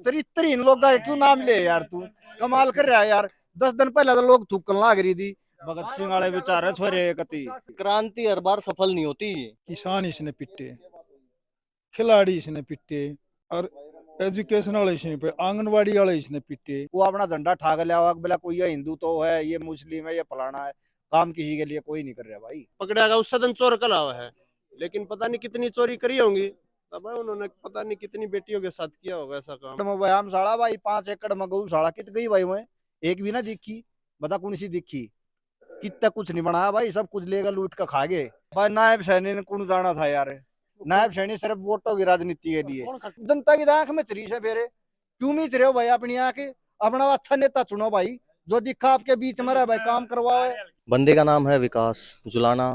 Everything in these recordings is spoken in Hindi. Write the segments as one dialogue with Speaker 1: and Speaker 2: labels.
Speaker 1: चरित्रहीन लोग का क्यों नाम ले यार, तू कमाल कर रहा है यार। 10 दिन पहले तो लोग थूकन लाग रही थी। भगत सिंह वाले बेचारे छोरे कति।
Speaker 2: क्रांति हर बार सफल नहीं होती।
Speaker 3: किसान इसने पिटे, खिलाड़ी इसने पिटे, और एजुकेशन वाले इसने पिटे, आंगनवाड़ी वाले इसने पिटे।
Speaker 1: वो अपना झंडा ठाक लिया बोला कोई ये हिंदू तो है, ये मुस्लिम है, ये फलाना है। काम किसी के लिए कोई नहीं कर रहा भाई।
Speaker 4: पकड़ा गया उस सदन चोर कला हुआ है, लेकिन पता नहीं कितनी चोरी करी होंगी। तब उन्होंने पता नहीं कितनी बेटियों के साथ किया होगा ऐसा काम।
Speaker 1: व्यायाम शाला भाई 5 एकड़ में गौशाला कित गई भाई, मैं एक भी ना दिखी। बता कौन सी दिखी? कितना कुछ नहीं बनाया भाई, सब कुछ लेकर लूट कर खा गए भाई। नायब सैनी ने कौन जाना था यार? नायब सैनी सिर्फ वोटों की राजनीति के लिए। जनता की आंख में चरीश है फेरे, क्यों मीच रहे हो भाई अपनी आंख? अपना अच्छा नेता चुनो भाई, जो दिखा आपके बीच में रहा भाई, काम करवाओ।
Speaker 2: बंदे का नाम है विकास जुलाना,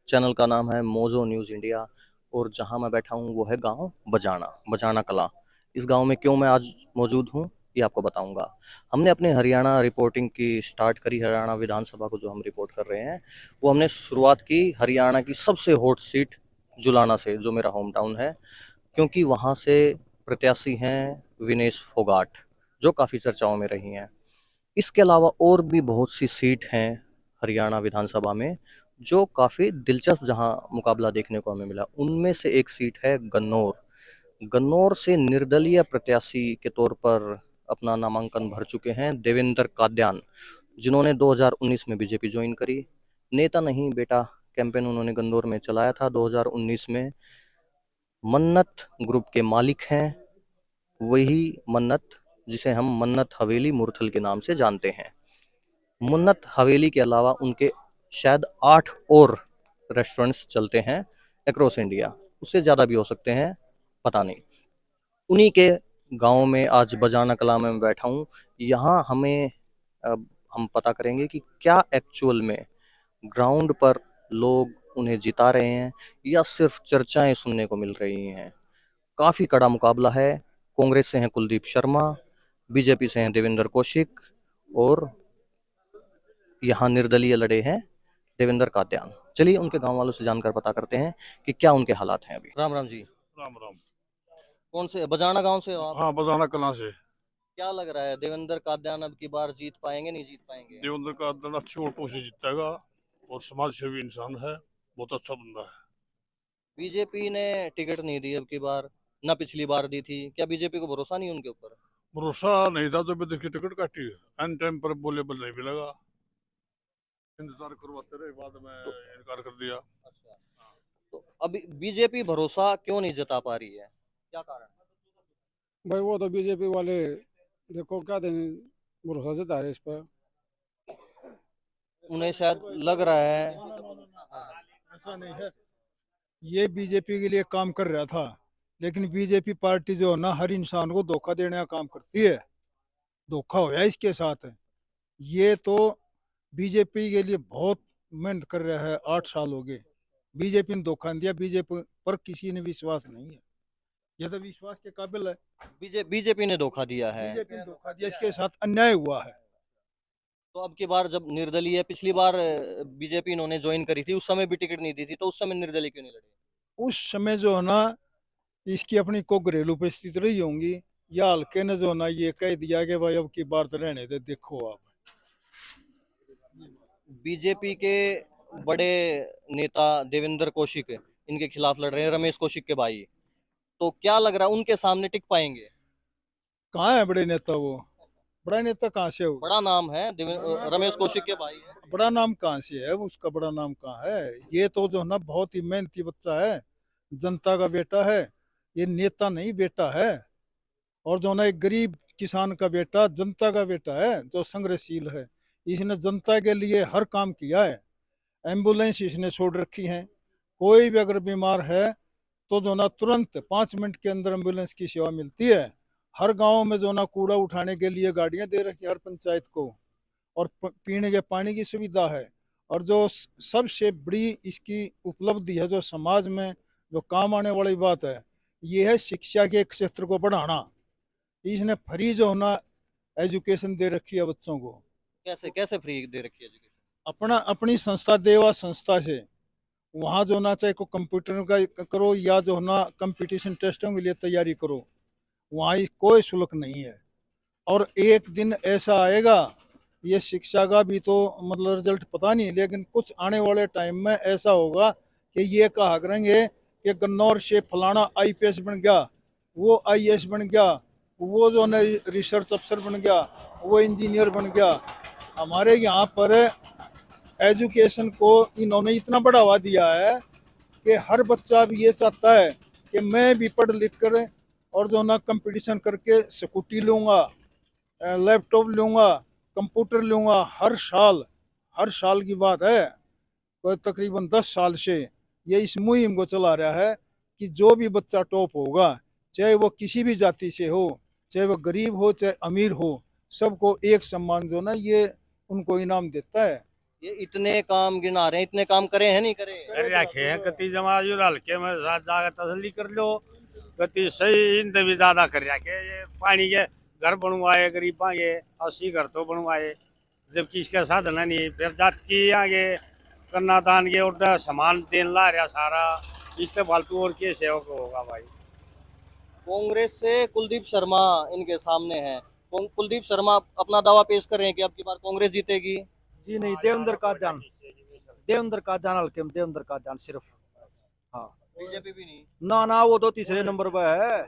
Speaker 2: चैनल का नाम है मोजो न्यूज़ इंडिया, और जहां मैं बैठा हूं वो है गांव बजाना कला। इस गांव में क्यों मैं आज मौजूद हूं ये आपको बताऊंगा। हमने अपने हरियाणा रिपोर्टिंग की स्टार्ट करी, हरियाणा विधानसभा को जो हम रिपोर्ट कर रहे हैं वो हमने शुरुआत की हरियाणा की सबसे हॉट सीट जुलाना से, जो मेरा होम टाउन है, क्योंकि वहाँ से प्रत्याशी हैं विनेश फोगाट, जो काफ़ी चर्चाओं में रही हैं। इसके अलावा और भी बहुत सी सीट हैं हरियाणा विधानसभा में जो काफ़ी दिलचस्प जहां मुकाबला देखने को हमें मिला। उनमें से एक सीट है गन्नौर से निर्दलीय प्रत्याशी के तौर पर अपना नामांकन भर चुके हैं देवेंद्र काद्यान, जिन्होंने 2019 में बीजेपी ज्वाइन करी। नेता नहीं बेटा कैंपेन उन्होंने गन्नौर में चलाया था 2019 में। मन्नत ग्रुप के मालिक हैं वही मन्नत, जिसे हम मन्नत हवेली मुरथल के नाम से जानते हैं। मन्नत हवेली के अलावा उनके शायद 8 और रेस्टोरेंट्स चलते हैं अक्रॉस इंडिया, उससे ज़्यादा भी हो सकते हैं, पता नहीं। उन्हीं के गांव में आज बजाना कला में मैं बैठा हूँ। यहाँ हम पता करेंगे कि क्या एक्चुअल में ग्राउंड पर लोग उन्हें जिता रहे हैं या सिर्फ चर्चाएं सुनने को मिल रही हैं। काफ़ी कड़ा मुकाबला है। कांग्रेस से हैं कुलदीप शर्मा, बीजेपी से हैं देवेंद्र कौशिक, और यहाँ निर्दलीय लड़े हैं देवेंद्र कात्यान। चलिए उनके गांव वालों से जानकर पता करते हैं कि क्या उनके हालात हैं अभी। राम राम जी।
Speaker 4: राम राम।
Speaker 2: कौन से बजाना गांव से हो आप?
Speaker 4: हाँ, बजाना कला से।
Speaker 2: क्या लग रहा है देवेंद्र कात्यान अब की बार जीत पाएंगे, नहीं जीत पाएंगे?
Speaker 4: देवेंद्र का दल अच्छे वोटों से जीतेगा और समाज सेवी इंसान है, बहुत अच्छा बंदा है।
Speaker 2: बीजेपी ने टिकट नहीं दी अब की बार, ना पिछली बार दी थी। क्या बीजेपी को भरोसा नहीं उनके ऊपर?
Speaker 4: भरोसा नहीं था तो भी देखिए टिकट काटी है, एन टाइम पर बोले बल नहीं मिलेगा, इंतजार करवाते रहे, बाद में इनकार कर दिया।
Speaker 2: अच्छा, तो अभी बीजेपी भरोसा क्यों नहीं जता पा रही है, क्या कारण?
Speaker 5: भाई वो तो बीजेपी वाले देखो क्या दें, भरोसा जता रहे इस पर।
Speaker 2: उन्हें शायद लग रहा है।
Speaker 3: ऐसा नहीं है, ये बीजेपी के लिए काम कर रहा था, लेकिन बीजेपी पार्टी जो है ना हर इंसान को धोखा देने का काम करती है। धोखा होया इसके साथ। ये तो बीजेपी के लिए बहुत मेहनत कर रहा है, 8 साल हो गए बीजेपी ने धोखा दिया। बीजेपी पर किसी ने विश्वास नहीं है, यह तो विश्वास के काबिल है।
Speaker 2: बीजेपी ने धोखा दिया है।
Speaker 3: बीजेपी ने धोखा दिया, इसके साथ अन्याय हुआ है।
Speaker 2: तो अब की बार जब निर्दलीय, पिछली बार बीजेपी इन्होंने ज्वाइन करी थी, उस समय भी टिकट नहीं दी थी, तो उस समय निर्दलीय क्यों नहीं लड़े?
Speaker 3: उस समय जो है ना इसकी अपनी को घरेलू परिस्थिति रही होंगी, या हल्के ने जो है ना ये कह दिया कि भाई अब की बार तो रहने दे, देखो आप।
Speaker 2: बीजेपी के बड़े नेता देवेंद्र कौशिक इनके खिलाफ लड़ रहे हैं, रमेश कौशिक के भाई। तो क्या लग रहा है उनके सामने टिक पाएंगे?
Speaker 3: कहाँ है बड़े नेता? वो बड़ा नेता कहाँ से? वो
Speaker 2: बड़ा नाम है, रमेश कौशिक के भाई है।
Speaker 3: बड़ा नाम कहाँ से है? उसका बड़ा नाम कहाँ है? ये तो जो है ना बहुत ही मेहनती बच्चा है, जनता का बेटा है, ये नेता नहीं बेटा है। और जो ना एक गरीब किसान का बेटा, जनता का बेटा है, जो संघर्षशील है। इसने जनता के लिए हर काम किया है। एम्बुलेंस इसने छोड़ रखी है, कोई भी अगर बीमार है तो जो ना तुरंत 5 मिनट के अंदर एम्बुलेंस की सेवा मिलती है। हर गांव में जो ना कूड़ा उठाने के लिए गाड़ियां दे रखी है हर पंचायत को, और पीने के पानी की सुविधा है। और जो सबसे बड़ी इसकी उपलब्धि है, जो समाज में जो काम आने वाली बात है, ये है शिक्षा के क्षेत्र को बढ़ाना। इसने फ्री जो ना एजुकेशन दे रखी है बच्चों को।
Speaker 2: कैसे कैसे फ्री दे रखी है एजुकेशन?
Speaker 3: अपनी संस्था देवा संस्था से, वहाँ जो ना चाहे को कंप्यूटर का करो या जो ना कंपटीशन टेस्टों के लिए तैयारी करो, वहाँ कोई शुल्क नहीं है। और एक दिन ऐसा आएगा, ये शिक्षा का भी तो मतलब रिजल्ट पता नहीं, लेकिन कुछ आने वाले टाइम में ऐसा होगा कि ये कहा करेंगे कि गन्नौर से फलाना आईपीएस बन गया, वो आईएएस बन गया, वो जो है रिसर्च अफसर बन गया, वो इंजीनियर बन गया। हमारे यहाँ पर एजुकेशन को इन्होंने इतना बढ़ावा दिया है कि हर बच्चा भी ये चाहता है कि मैं भी पढ़ लिख कर और जो ना कंपटीशन करके स्कूटी लूँगा, लैपटॉप लूँगा, कंप्यूटर लूँगा। हर साल की बात है, कोई तकरीबन 10 साल से ये इस मुहिम को चला रहा है कि जो भी बच्चा टॉप होगा, चाहे वो किसी भी जाति से हो, चाहे वो गरीब हो चाहे अमीर हो, सबको एक सम्मान जो ना ये उनको इनाम देता है।
Speaker 2: ये इतने काम गिना रहे हैं, इतने काम करे हैं नहीं करे?
Speaker 5: कर रखे हैं कति जमा जो हल्के में साथ जाकर तसल्ली कर लो, कति सही इन भी ज्यादा कर रखे। ये पानी के घर बनवाए गरीबा के, 80 घर तो बनवाए, जबकि इसका साधन है नहीं। फिर जात की आगे कन्यादान के और सामान देन ला रहा सारा, इससे फालतू और के सेवक होगा भाई।
Speaker 2: कांग्रेस से कुलदीप शर्मा इनके सामने है। कुलदीप शर्मा अपना दावा पेश कर रहे हैं कि अब की बार कांग्रेस जीतेगी।
Speaker 1: जी नहीं, देवेंद्र का जान हल्के में, देवेंद्र का जान सिर्फ। हाँ,
Speaker 2: बीजेपी भी नहीं?
Speaker 1: ना वो तो तीसरे नंबर पे है।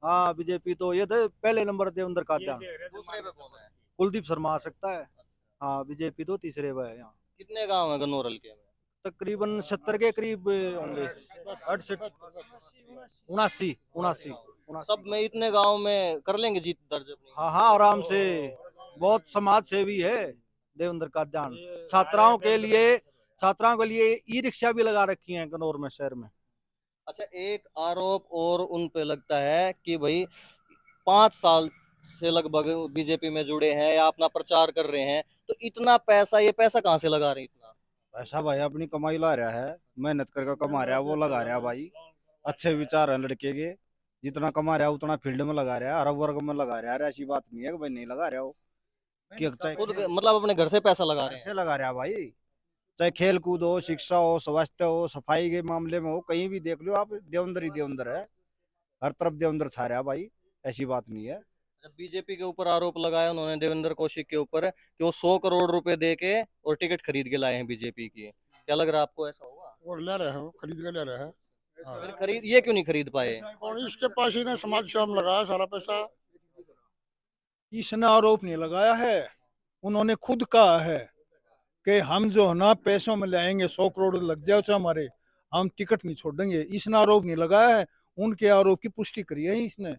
Speaker 1: हाँ, बीजेपी तो ये थे पहले नंबर, देवेंद्र का जान।
Speaker 2: दूसरे पे कौन है?
Speaker 1: कुलदीप शर्मा आ सकता है। हाँ, बीजेपी तो तीसरे पे है यहाँ।
Speaker 2: कितने गांव है गन्नौर हल्के में?
Speaker 1: तकरीबन 70 के करीब होंगे, 68, 79।
Speaker 2: सब में इतने गांव में कर लेंगे जीत दर्ज अपनी?
Speaker 1: हाँ, आराम से। बहुत समाज सेवी है देवेंद्र का जान। छात्राओं के लिए ई रिक्शा भी लगा रखी है गन्नौर में, शहर में।
Speaker 2: अच्छा, एक आरोप और उन पे लगता है कि भाई 5 साल से लगभग बीजेपी में जुड़े हैं या अपना प्रचार कर रहे हैं, तो इतना पैसा, ये पैसा कहाँ से लगा रहे हैं इतना?
Speaker 1: पैसा भाई अपनी कमाई ला रहा है, मेहनत करके कमा रहा है, वो लगा रहा है भाई। अच्छे विचार है लड़के के, जितना कमा रहा है उतना फील्ड में लगा रहा है, हर वर्ग में लगा रहा है। ऐसी बात नहीं है कि भाई नहीं लगा रहा हो।
Speaker 2: खुद मतलब अपने घर से पैसा लगा रहे हैं?
Speaker 1: ऐसे लगा रहा है भाई, चाहे खेल कूद हो, शिक्षा हो, स्वास्थ्य हो, सफाई के मामले में हो, कहीं भी देख लो आप, देवेंद्र ही देवेंद्र है। हर तरफ देवेंद्र छा रहा है भाई, ऐसी बात नहीं है।
Speaker 2: बीजेपी के ऊपर आरोप लगाया उन्होंने देवेंद्र कौशिक के ऊपर कि वो 100 करोड़ रुपए दे के और टिकट खरीद के लाए हैं बीजेपी की। क्या लग रहा है आपको, ऐसा होगा?
Speaker 4: और ले रहे हो, खरीद के ले रहे हैं।
Speaker 2: फिर खरीद ये क्यों नहीं खरीद पाए?
Speaker 4: और इसके पास ही ने समाज सेवा में लगाया सारा पैसा।
Speaker 3: इसने आरोप नहीं लगाया है, उन्होंने खुद कहा है कि हम जो है ना पैसों में लाएंगे, 100 करोड़ लग जाए चाहे हमारे, हम टिकट नहीं छोड़ेंगे। इसने आरोप नहीं लगाया है, उनके आरोप की पुष्टि करी है इसने।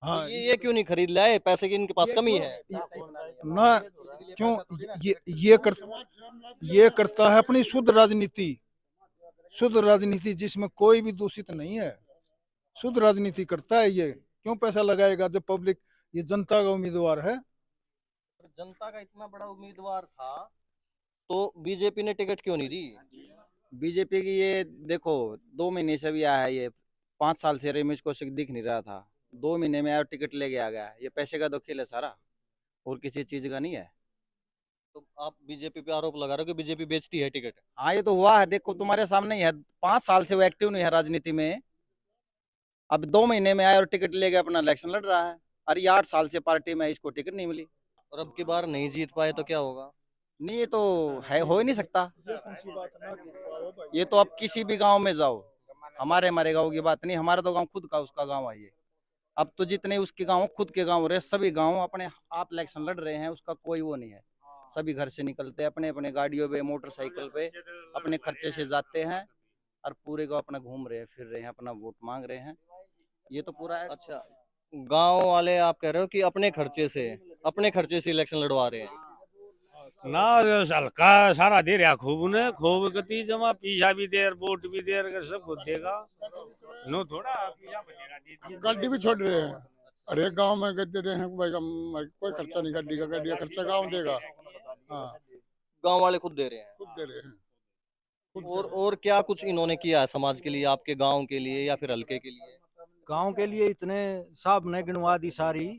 Speaker 3: हाँ,
Speaker 2: तो ये क्यों नहीं खरीद लाए? पैसे की इनके पास कमी है
Speaker 3: ना, क्यों ये करता है अपनी शुद्ध राजनीति, जिसमें कोई भी दूषित नहीं है। शुद्ध राजनीति करता है ये, क्यों पैसा लगाएगा जब पब्लिक, ये जनता का उम्मीदवार है।
Speaker 2: जनता का इतना बड़ा उम्मीदवार था तो बीजेपी ने टिकट क्यों नहीं दी?
Speaker 6: बीजेपी की ये देखो 2 महीने से भी आया है, ये 5 साल से रमेश कौशिक दिख नहीं रहा था, 2 महीने में आया और टिकट लेके आ गया। ये पैसे का तो खेल है सारा, और किसी चीज का नहीं है।
Speaker 2: तो आप बीजेपी पे आरोप लगा रहे हो कि बीजेपी बेचती है टिकट?
Speaker 6: हाँ, ये तो हुआ है, देखो तुम्हारे सामने ही है। 5 साल से वो एक्टिव नहीं है राजनीति में, अब 2 महीने में आया और टिकट लेके अपना इलेक्शन लड़ रहा है। अरे 8 साल से पार्टी में, इसको टिकट नहीं मिली।
Speaker 2: और अब की बार नहीं जीत पाए तो क्या होगा?
Speaker 6: नहीं, ये तो है, हो ही नहीं सकता। ये तो अब किसी भी गांव में जाओ, हमारे गांव की बात नहीं, हमारा तो गांव खुद का, उसका गांव है ये। अब तो जितने उसके गांव खुद के गांव रहे, सभी गांव अपने आप इलेक्शन लड़ रहे हैं, उसका कोई वो नहीं है। सभी घर से निकलते हैं अपने अपने गाड़ियों पे, मोटरसाइकिल पे, अपने खर्चे से जाते हैं और पूरे गांव अपना घूम रहे हैं, फिर रहे हैं, अपना वोट मांग रहे हैं। ये तो पूरा है।
Speaker 2: अच्छा, गांव वाले आप कह रहे हो कि अपने खर्चे से इलेक्शन लड़वा रहे हैं?
Speaker 5: ना हल्का सारा दे रहा खूब ने, खूब गति जमा, पीछा भी देर, वोट भी देर, अगर सब कुछ देगा नो थोड़ा
Speaker 4: गड्डी भी छोड़ रहे हैं, हर एक गाँव में गड्डी दे हैं भाई, कोई खर्चा नहीं गड्डी का खर्चा गाँव देगा। हाँ,
Speaker 2: गांव वाले खुद दे रहे हैं?
Speaker 4: खुद दे रहे हैं।
Speaker 2: और क्या कुछ इन्होंने किया है समाज के लिए, आपके गांव के लिए या फिर हल्के के लिए?
Speaker 1: गांव के लिए इतने साहब ने गिनवा दी सारी।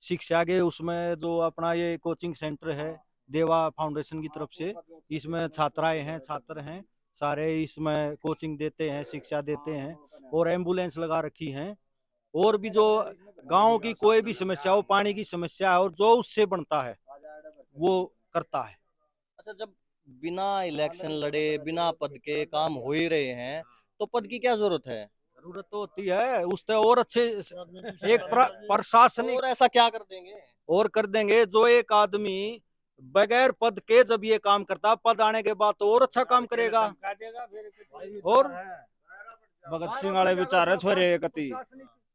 Speaker 1: शिक्षा के उसमें जो अपना ये कोचिंग सेंटर है देवा फाउंडेशन की तरफ से, इसमें छात्राएं हैं, छात्र हैं सारे, इसमें कोचिंग देते हैं, शिक्षा देते हैं, और एम्बुलेंस लगा रखी हैं,
Speaker 7: और भी जो गांव की कोई भी समस्या हो, पानी की समस्या है, और जो उससे बनता है वो करता है।
Speaker 2: अच्छा, जब बिना इलेक्शन लड़े, बिना पद के काम हो ही रहे हैं, तो पद की क्या जरूरत है?
Speaker 7: जरूरत तो होती है उससे और अच्छे एक प्रशासनिक
Speaker 2: और ऐसा क्या कर देंगे?
Speaker 7: और कर देंगे। जो एक आदमी बगैर पद के जब ये काम करता, पद आने के बाद तो और अच्छा काम करेगा। और भगत सिंह वाले विचार है छोरे कति,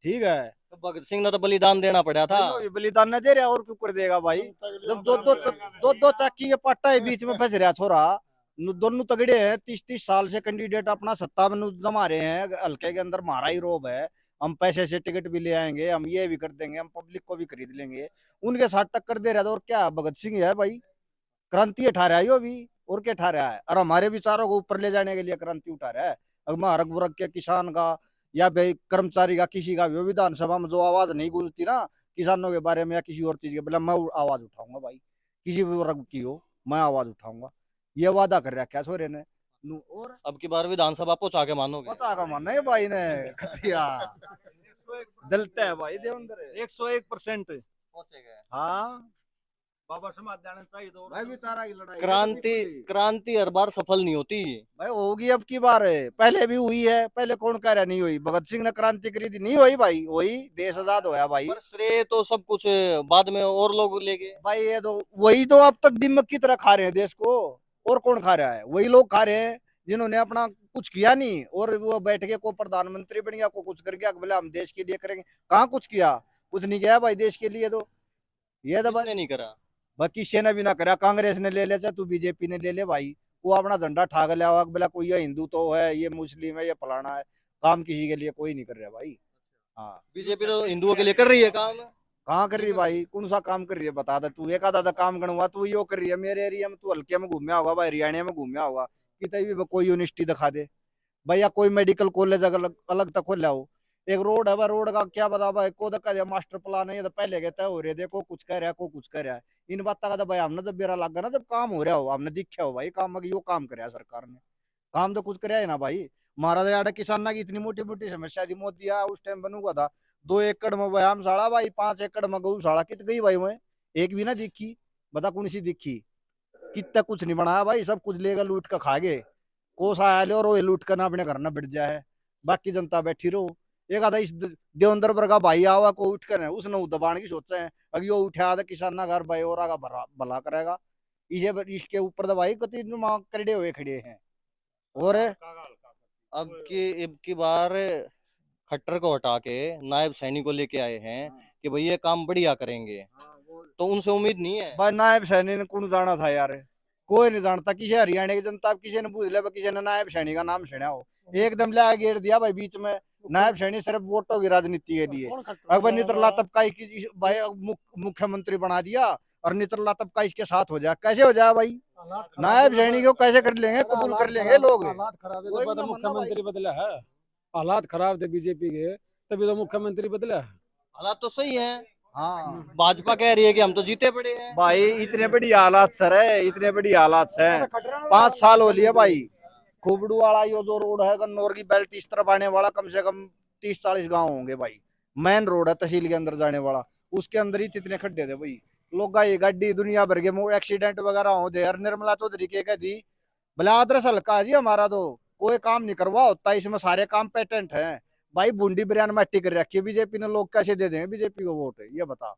Speaker 7: ठीक है।
Speaker 2: तो भगत सिंह ने तो बलिदान देना पड़ा था।
Speaker 1: भाई, बलिदान न दे रहा और क्यों कर देगा भाई? जब दो चक्की के पट्टा है बीच में फंस रहा छोरा। दोनों तगड़े हैं, 30-30 साल से कैंडिडेट अपना सत्ता में जमा रहे हैं। हल्के के अंदर हमारा ही रोब है, हम पैसे से टिकट भी ले आएंगे, हम ये भी कर देंगे, हम पब्लिक को भी खरीद लेंगे। उनके साथ टक्कर दे रहा था। और क्या भगत सिंह है भाई, क्रांति उठा रहा है यो भी, और क्या उठा रहा है? और हमारे विचारों को ऊपर ले जाने के लिए क्रांति उठा रहा है। हमारा वर्ग के किसान का या भाई कर्मचारी का किसी का भी विधानसभा में जो आवाज नहीं गूंजती ना किसानों के बारे में या किसी और चीज के, बोला मैं आवाज उठाऊंगा भाई, किसी भी वर्ग की हो मैं आवाज उठाऊंगा। ये वादा कर रहा क्या छोरे ने। और
Speaker 2: अब की बार विधानसभा पहुंचा के मानोगे?
Speaker 1: पचा का मानना है भाई ने खतिया दलता है भाई देवंदर
Speaker 7: 101%
Speaker 2: पहुंचेगा।
Speaker 7: हाँ, बाबा समाज जाना चाहिए तो
Speaker 1: भाई बेचारा की लड़ाई
Speaker 2: क्रांति हर बार सफल नहीं होती।
Speaker 1: भाई होगी अब की बार है, पहले भी हुई है। पहले कौन कह रहा नहीं हुई? भगत सिंह ने क्रांति करी थी, नहीं हुई भाई? वही देश आजाद होया भाई।
Speaker 2: पर श्रेय तो सब कुछ बाद में और लोग ले गए।
Speaker 1: भाई ये तो वही तो अब तक दिमक की तरह खा रहे हैं देश को। और कौन खा रहा है? वही लोग खा रहे हैं जिन्होंने अपना कुछ किया नहीं, और वो बैठ के को प्रधानमंत्री बन गया, को कुछ कर गया, बोले हम देश के लिए करेंगे। कहाँ कुछ किया? कुछ नहीं किया भाई देश के लिए। तो ये तो
Speaker 2: किसने नहीं करा?
Speaker 1: भाई किसी ने भी ना करा। कांग्रेस ने ले ले, चाहे तू बीजेपी ने ले ले भाई, वो अपना झंडा ठाक लिया हुआ, बोला कोई ये हिंदू तो है, ये मुस्लिम है, ये फलाना है। काम किसी के लिए कोई नहीं कर रहा भाई। हाँ,
Speaker 2: बीजेपी तो हिंदुओं के लिए कर रही है काम।
Speaker 1: कहाँ कर रही भाई? कौन सा काम कर रही है बता दे तू। एक आधा काम गणवा तू यो कर रही है। मेरे एरिया में तू हल्के में घूमया होगा भाई, हरियाणा में घूमया होगा, कितनी भी कोई यूनिवर्सिटी दिखा दे भाई, या कोई मेडिकल कॉलेज अलग अलग तक खोला हो। एक रोड है भाई, रोड का क्या बता भाई, को धक्का दिया मास्टर प्लान है, ये तो पहले के तय हो रहे, देखो कुछ कह रहा है, को कुछ कह रहा है। इन बात का तो भाई हमने जब बेरा लग गया ना, जब काम हो रहा हो, हमने दिखा हो भाई काम यो काम कर सरकार ने। काम तो कुछ कराया है ना भाई। महाराज यार किसान की इतनी मोटी मोटी समस्या थी, मोदी आया उस टाइम बनूंगा था 2 एकड़ में व्यायाम शाला भाई, 5 एकड़ में गौशाला, कित गई भाई? मैं एक भी ना दिखी, बता कौन सी दिखी? कितना कुछ नहीं बनाया भाई, सब कुछ लेकर लूट कर खा गए। कोसा आया और वो लूट कर ना अपने घर ना बिट जाए, बाकी जनता बैठी रहो। एक आधा इस देवंदर वर्गा भाई आवा को उठ कर उसने दबाने की सोचा है, अगर यो उठा तो किसान ना घर भाई और आगा भला करेगा। इसे इसके ऊपर तो भाई कति करड़े हुए खड़े हैं। और
Speaker 2: अब की बार खट्टर को हटा के नायब सैनी को लेके आए हैं कि भाई ये काम बढ़िया करेंगे, तो उनसे उम्मीद नहीं है।
Speaker 1: भाई नायब सैनी ने कौन जाना था यार? कोई नहीं जानता। किसी हरियाणा की जनता किसी ने पूछ लिया, किसी ने नायब सैनी का नाम सुना हो? एकदम ले गेर दिया भाई बीच में। नायब सैनी सिर्फ वोटों की राजनीति के लिए। अकबर निचला तबका भाई मुख्यमंत्री बना दिया, और निचला तबका इसके साथ हो जाए, कैसे हो जाए भाई? नायब सैनी को कैसे कर लेंगे, कबूल कर लेंगे लोग?
Speaker 8: हालात खराब है
Speaker 1: कोई
Speaker 8: तो
Speaker 1: भी ना मानना
Speaker 8: मुख्यमंत्री बदला है। हालात खराब थे बीजेपी के, तभी तो मुख्यमंत्री बदला है।
Speaker 2: हालात तो सही है।
Speaker 1: हाँ
Speaker 2: भाजपा कह रही है कि हम तो जीते पड़े हैं।
Speaker 1: भाई इतने बड़ी हालात सर है, इतने बड़ी हालात है। 5 साल हो लिए भाई। खुबड़ू वाला यो जो रोड है गन्नौर की बेल्ट इस तरफ आने वाला, कम से कम 30-40 गांव होंगे भाई। मेन रोड है तहसील के अंदर जाने वाला, उसके अंदर ही इतने खड्डे थे भाई। लोग ये गाड़ी दुनिया भर के एक्सीडेंट वगैरह हो दे। निर्मला चौधरी के कह दी भला आदर्श हल्का जी हमारा तो कोई काम नहीं करवा होता, इसमें सारे काम पेटेंट है भाई। बूंदी बिरयान मट्टी कर रखी है बीजेपी ने, लोग कैसे दे देंगे बीजेपी को वोट? ये बता।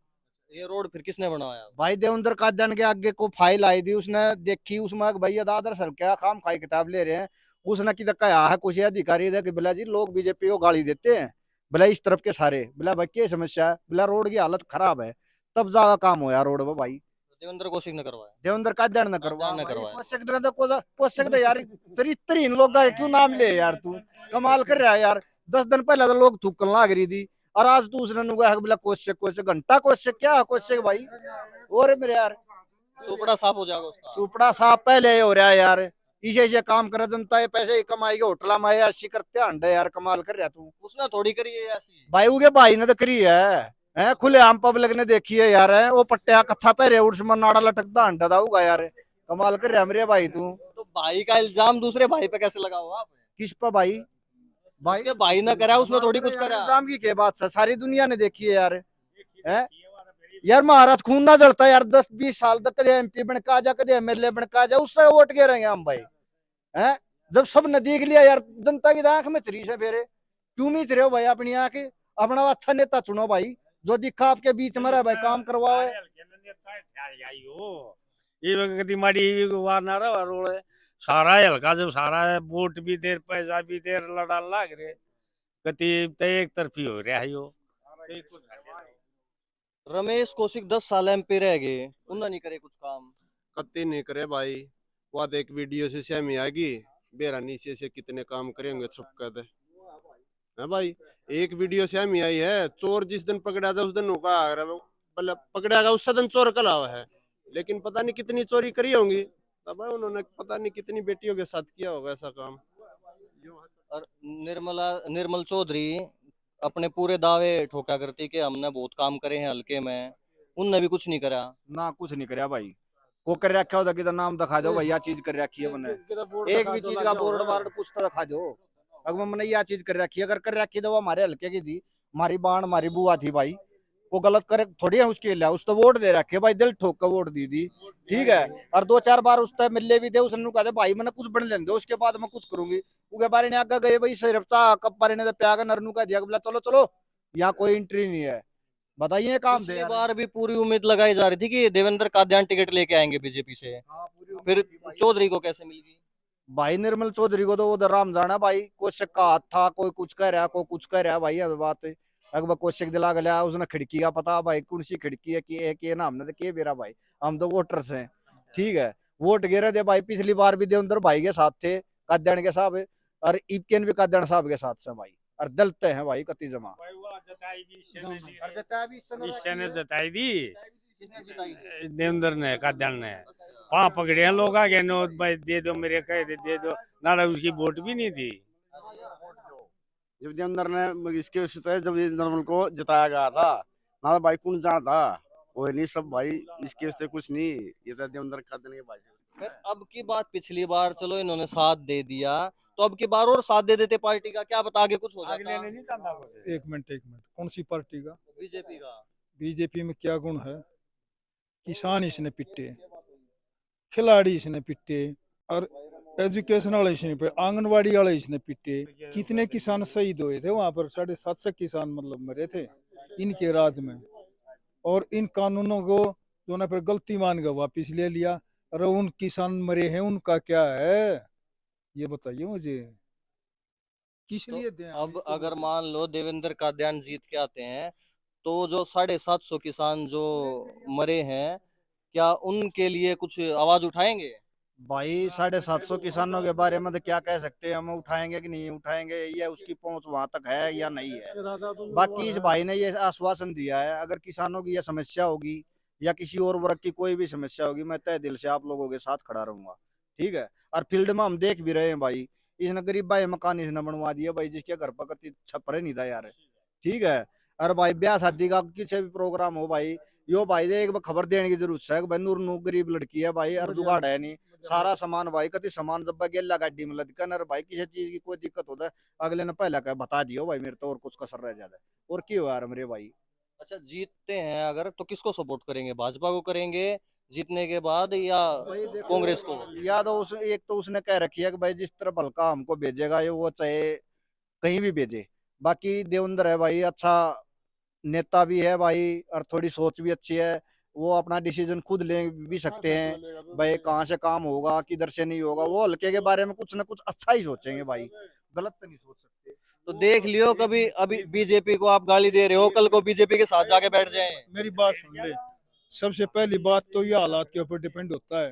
Speaker 2: ये रोड फिर किसने बनवाया?
Speaker 1: भाई देवेंद्र कादन के आगे को फाइल आई थी, उसने देखी, उसमें भाई आदर्श हल्का काम खाई किताब ले रहे हैं। उसने की कहा है कुछ अधिकारी कि बोला जी लोग बीजेपी को गाली देते हैं, बोला इस तरफ के सारे, बोला भाई क्या समस्या है? बोला रोड की हालत खराब है, तब ज्यादा काम होया रोड में भाई।
Speaker 2: देवेंद्र कौशिक ने करवाया।
Speaker 1: देवेंद्र कादन ने करवा
Speaker 2: कादन ने करवाया।
Speaker 1: पोषक तो यार चरित्र इन लोग का क्यों नाम ले यार? तू कमाल कर रहा है यार। 10 दिन पहले तो लोग थूकन लाग रही थी, और आज तू उसने बोला कोशक घंटा कोशक क्या कोशक भाई? और मेरे यार
Speaker 2: सुपड़ा साफ हो जाएगा उसका।
Speaker 1: सुपड़ा साफ पहले हो रहा है यार। इसे काम करे जनता, ये पैसे ही कमाएगी, होटल में ऐसी करते अंडे यार। कमाल कर रहा तू।
Speaker 2: उसने थोड़ी करी है ऐसी।
Speaker 1: भाई उगे भाई ने तो करी है खुले आम पब्लिक ने देखी है यार। वो पट्टिया कत्था पहरे उसमें नाड़ा लटकता अंडा था उगा यार। कमाल कर रहा मेरे भाई तू।
Speaker 2: तो भाई का इल्जाम दूसरे भाई पे कैसे लगाओ आप?
Speaker 1: किस पर भाई? भाई
Speaker 2: उसके भाई ने करा उसमें थोड़ी कुछ करा।
Speaker 1: इल्जाम की क्या बात है, सारी दुनिया ने देखी है यार। है यार महाराज खून ना जलता यार, 10-20 साल तक कदे एमपी बन का जा, कदे एमएलए बन का जा, उससे वोट के रहेंगे हम भाई। है जब सब ने देख लिया यार, जनता की आंख में चरी से फेरे, क्यों मीच रहे हो भाई अपनी आंख? अपना अच्छा नेता चुनो भाई, जो दिखा आपके बीच में रहा भाई, काम करवाओ।
Speaker 5: कदी माड़ी वार ना रहा रोल सारा हल्का, जब सारा वोट भी देर पैसा भी देर लड़ा लाग रहे, कति एक तरफी हो रहा है यो।
Speaker 2: रमेश कौशिक 10 साल एमपी रह गए, उन्होंने नहीं करे कुछ काम।
Speaker 9: कत्ती नहीं करे भाई। वो एक वीडियो से सहमी आएगी, बेरा नीचे से कितने काम करेंगे छुप कर दे है भाई। एक वीडियो से हमी आई है, चोर जिस दिन पकड़ा था उस दिन मतलब पकड़ा गया उस दिन चोर कला हुआ है, लेकिन पता नहीं कितनी चोरी करी होंगी, तब उन्होंने पता नहीं कितनी बेटियों के साथ किया होगा ऐसा काम।
Speaker 2: और निर्मल चौधरी अपने पूरे दावे ठोका करती कि हमने बहुत काम करे हैं हल्के में, उनने भी कुछ नहीं करा।
Speaker 1: ना कुछ नहीं करया भाई, को कर रखा होता कि नाम दिखा दो भाई, यह चीज कर रखी है मैंने, एक भी चीज का बोर्ड वार्ड कुछ तो दिखा दो। अगर मैंने यह चीज कर रखी है, अगर कर रखी तो वो हमारे हल्के की थी, हमारी बाण हमारी बुआ थी भाई, को गलत करे थोड़ी है उसके लिए, उस तो वोट दे रखे भाई, दिल ठोक कर वोट दी थी, ठीक है। और 2-4 बार उस तक मिले भी थे, उसने कहा भाई मैंने कुछ बन लेने दो, उसके बाद मैं कुछ करूंगी। उसके बारे ने आगे गए भाई, सिर्फ चाह कब पारे ने प्याग नरनू का दिया, बोला चलो चलो यहाँ कोई एंट्री नहीं है, बताइए काम
Speaker 2: पिछली बार भी पूरी उम्मीद लगाई जा रही थी कि देवेंद्र कादियान टिकट लेके आएंगे बीजेपी से, फिर चौधरी को कैसे मिल गई?
Speaker 1: भाई निर्मल चौधरी को तो उधर राम जाना भाई, कौशिक का हाथ था, कोई कुछ कह रहा कोई कुछ कह रहा भाई, अब बात अगर कौशिक दिला गया, उसने खिड़की का पता भाई, कौन सी खिड़की है कि एक ये ना, हमने तो के बेरा भाई, हम तो वोटर्स हैं, ठीक है। वोट गिरे थे भाई, पिछली बार भी देवेंद्र भाई के साथ थे, काद्यान के साहब, और इपकेन भी काद्यान साहब के साथ से भाई, और दलते हैं भाई कति जमा
Speaker 5: जताई दी देवेंद्र ने, काद्यान ने, वहां पकड़े हैं लोग आगे, नो भाई दे दो मेरे कहे दे दो ना, उसकी वोट भी नहीं थी।
Speaker 10: जब देवेंद्र ने इसके जब निर्मल को जिताया गया था ना भाई, कौन जानता कोई नहीं, सब भाई इसके उससे कुछ नहीं, ये तो देवेंद्र का देने के भाई।
Speaker 2: फिर अब की बात, पिछली बार चलो इन्होंने साथ दे दिया, तो अब की बार और साथ दे देते पार्टी का, क्या बता आगे कुछ हो जाता?
Speaker 3: एक मिनट, कौन सी पार्टी का?
Speaker 2: बीजेपी का।
Speaker 3: बीजेपी में क्या गुण है? किसान इसने पिटे, खिलाड़ी इसने पिटे, और एजुकेशन वाले इसने पिटे, आंगनवाड़ी वाले इसने पिटे। कितने किसान शहीद हुए थे वहां पर? 750 किसान मतलब मरे थे इनके राज में। और इन कानूनों को जो ना फिर गलती मान कर वापिस ले लिया। और उन किसान मरे हैं, उनका क्या है ये बताइए मुझे, किस लिए दें?
Speaker 2: अब अगर मान लो देवेंद्र कादियान जीत के आते हैं, तो जो 750 किसान जो मरे हैं, क्या उनके लिए कुछ आवाज उठाएंगे?
Speaker 1: भाई 750 किसानों के बारे में तो क्या कह सकते हैं हम, उठाएंगे कि नहीं उठाएंगे, ये उसकी पहुंच वहां तक है या नहीं है। बाकी इस भाई ने ये आश्वासन दिया है, अगर किसानों की यह समस्या होगी या किसी और वर्ग की कोई भी समस्या होगी, मैं तय दिल से आप लोगों के साथ खड़ा रहूंगा, ठीक है। और फील्ड में हम देख भी रहे हैं भाई, इसने गरीब भाई मकान इसने बनवा दिया भाई, जिसके घर पर कति छप्परे नहीं था यार, ठीक है। और भाई ब्याह शादी का किसी भी प्रोग्राम हो भाई, यो भाई दे एक बार खबर देने की जरूरत है, भाई नूर नू गरीब लड़की है भाई, और जुगाड़ है नहीं, सारा सामान भाई कति सामान जब गेला गाड़ी में लदकन, और भाई किसी चीज की कोई दिक्कत होता है अगले ने पहला कह बता दियो भाई, मेरे तो और कुछ कसर रह जाता है, और क्यों हो यार मेरे भाई।
Speaker 2: अच्छा, जीतते हैं अगर तो किसको सपोर्ट करेंगे? भाजपा को करेंगे जीतने के बाद, या कांग्रेस को?
Speaker 1: या तो एक तो उसने कह रखी है कि भाई जिस तरफ हल्का हमको भेजेगा ये, वो चाहे कहीं भी भेजे। बाकी देवेंद्र है भाई, अच्छा नेता भी है भाई, और थोड़ी सोच भी अच्छी है, वो अपना डिसीजन खुद ले भी सकते हैं भाई, कहाँ से काम होगा किधर से नहीं होगा, वो हल्के के बारे में कुछ ना कुछ अच्छा ही सोचेंगे भाई, गलत तो नहीं सोच सकते।
Speaker 2: तो देख लियो, कभी अभी बीजेपी को आप गाली दे रहे हो, कल को बीजेपी के साथ जाके बैठ जाएं।
Speaker 3: मेरी बात सुन ले, सबसे पहली बात तो ये हालात के ऊपर डिपेंड होता है,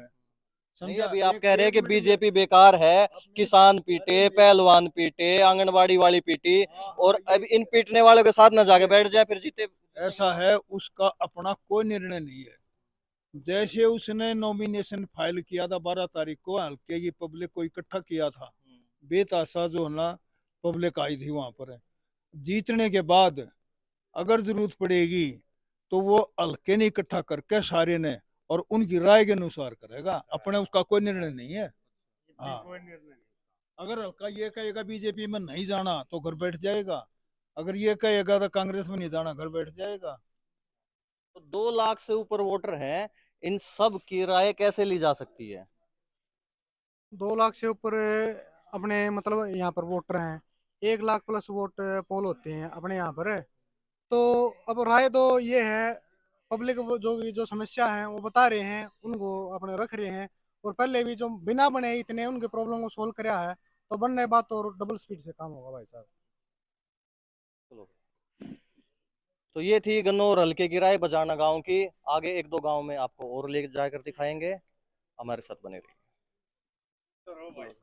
Speaker 2: नहीं,
Speaker 3: समझा?
Speaker 2: अभी आप कह रहे हैं कि बीजेपी बेकार है, किसान पीटे, पहलवान पीटे, आंगनबाड़ी वाली पीटी, और अब इन पीटने वालों के साथ न जाके बैठ जाए फिर जीते।
Speaker 3: ऐसा है, उसका अपना कोई निर्णय नहीं है। जैसे उसने नॉमिनेशन फाइल किया था 12 तारीख को, हल्के की पब्लिक को इकट्ठा किया था, बेतासा जो है ना पब्लिक आई थी वहां पर। जीतने के बाद अगर जरूरत पड़ेगी तो वो हल्के ने इकट्ठा करके सारे ने, और उनकी राय के अनुसार करेगा, अपने उसका कोई निर्णय नहीं है। हाँ, अगर हल्का ये कहेगा बीजेपी में नहीं जाना तो घर बैठ जाएगा, अगर ये कहेगा तो कांग्रेस में नहीं जाना घर बैठ जाएगा।
Speaker 2: तो 2 लाख से ऊपर वोटर हैं, इन सब की राय कैसे ली जा सकती है?
Speaker 11: 2 लाख से ऊपर अपने मतलब यहाँ पर वोटर हैं, 1 लाख प्लस वोट पोल होते हैं अपने यहाँ पर। तो अब राय तो ये है, पब्लिक जो समस्या है वो बता रहे हैं, उनको अपने रख रहे हैं। और पहले भी जो बिना बने इतने उनके प्रॉब्लम को सोल्व कराया है, तो बनने बात तो डबल स्पीड से काम होगा भाई साहब।
Speaker 2: चलो, तो ये थी गन्नौर हल्के की राय बजाना गांव की। आगे 1-2 गांव में आपको और ले जाकर दिखाएंगे, हमारे साथ बने रहिए।